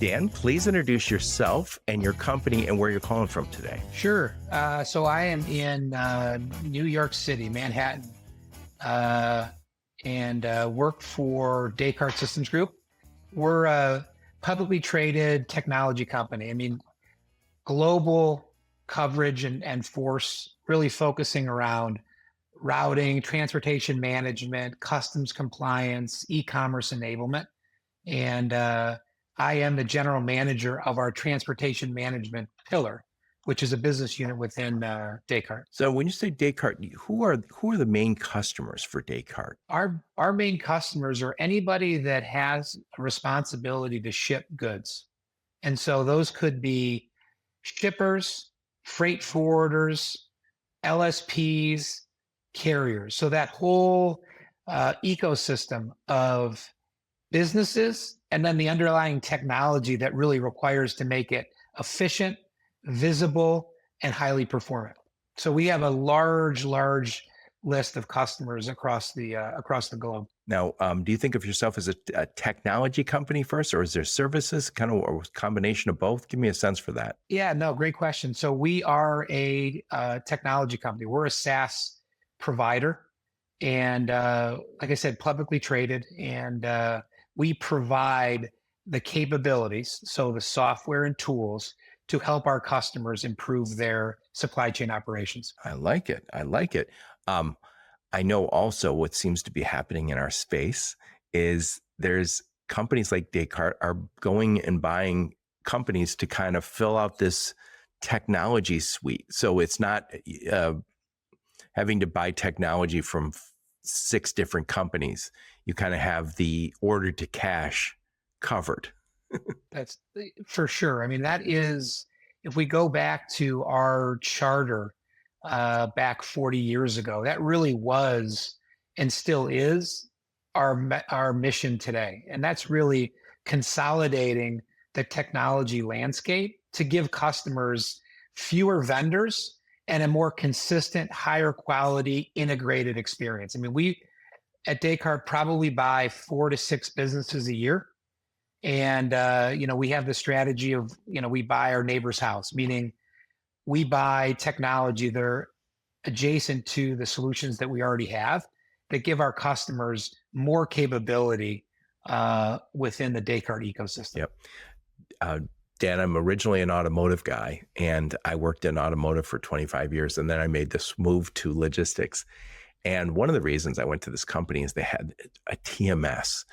Dan, please introduce yourself and your company and where you're calling from today. Sure. So I am in New York City, Manhattan, and work for Descartes Systems Group. We're a publicly traded technology company. I mean, global coverage and force, really focusing around routing, transportation management, customs compliance, e-commerce enablement. And I am the general manager of our transportation management pillar, which is a business unit within Descartes. So when you say Descartes, who are the main customers for Descartes? Our main customers are anybody that has a responsibility to ship goods. And so those could be shippers, freight forwarders, LSPs, carriers. So that whole ecosystem of businesses and then the underlying technology that really requires to make it efficient, visible, and highly performant. So we have a large list of customers across the globe. Now, do you think of yourself as a technology company first, or is there services, kind of a combination of both? Give me a sense for that. Yeah, no, great question. So we are a technology company. We're a SaaS provider, and like I said, publicly traded, and we provide the capabilities, so the software and tools to help our customers improve their supply chain operations. I like it. I like it. I know also what seems to be happening in our space is there's companies like Descartes are going and buying companies to kind of fill out this technology suite. So it's not having to buy technology from 6 different companies. You kind of have the order to cash covered. That's for sure. I mean, that is, if we go back to our charter back 40 years ago, that really was and still is our mission today. And that's really consolidating the technology landscape to give customers fewer vendors and a more consistent, higher quality, integrated experience. I mean, we at Descartes probably buy 4 to 6 businesses a year. And, we have the strategy of, we buy our neighbor's house, meaning we buy technology that are adjacent to the solutions that we already have that give our customers more capability within the Descartes ecosystem. Yep. Dan, I'm originally an automotive guy, and I worked in automotive for 25 years, and then I made this move to logistics. And one of the reasons I went to this company is they had a TMS,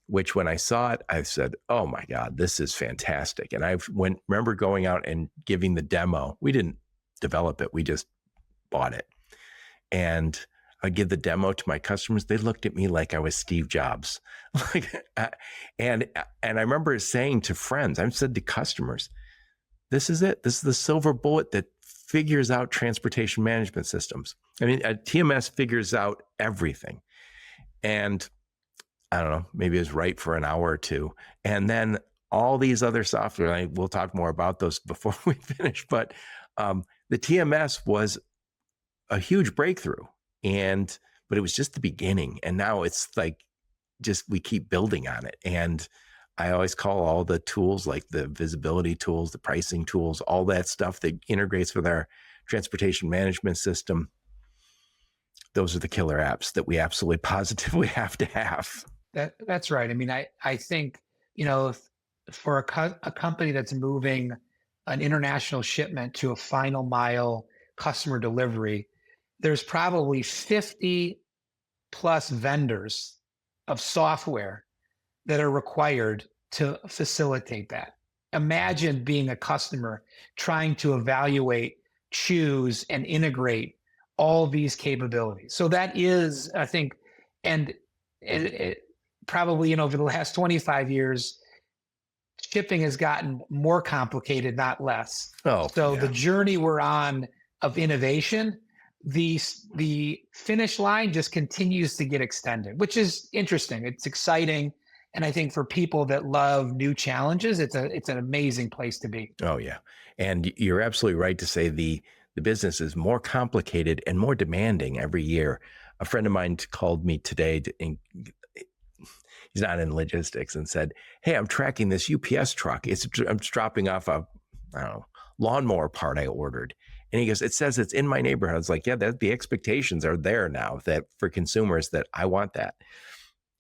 which when I saw it, I said, oh my God, this is fantastic. And remember going out and giving the demo. We didn't develop it. We just bought it. And I'd give the demo to my customers. They looked at me like I was Steve Jobs. And I remember saying to friends, I've said to customers, this is it. This is the silver bullet that figures out transportation management systems. I mean, a TMS figures out everything. And I don't know, maybe it was right for an hour or two. And then all these other software, we'll talk more about those before we finish, but the TMS was a huge breakthrough, but it was just the beginning. And now it's like, we keep building on it. And I always call all the tools, like the visibility tools, the pricing tools, all that stuff that integrates with our transportation management system. Those are the killer apps that we absolutely positively have to have. That's right. I mean, I think, for a company that's moving an international shipment to a final mile customer delivery, there's probably 50 plus vendors of software that are required to facilitate that. Imagine being a customer trying to evaluate, choose, and integrate all these capabilities. So that is, I think, and it probably, over the last 25 years, shipping has gotten more complicated, not less. Oh, so yeah. The journey we're on of innovation, the finish line just continues to get extended, which is interesting. It's exciting. And I think for people that love new challenges, it's an amazing place to be. Oh, yeah. And you're absolutely right to say the business is more complicated and more demanding every year. A friend of mine called me today, and he's not in logistics, and said, "Hey, I'm tracking this UPS truck. I'm dropping off a, I don't know, lawnmower part I ordered." And he goes, "It says it's in my neighborhood." I was like, "Yeah, that the expectations are there now that for consumers that I want that."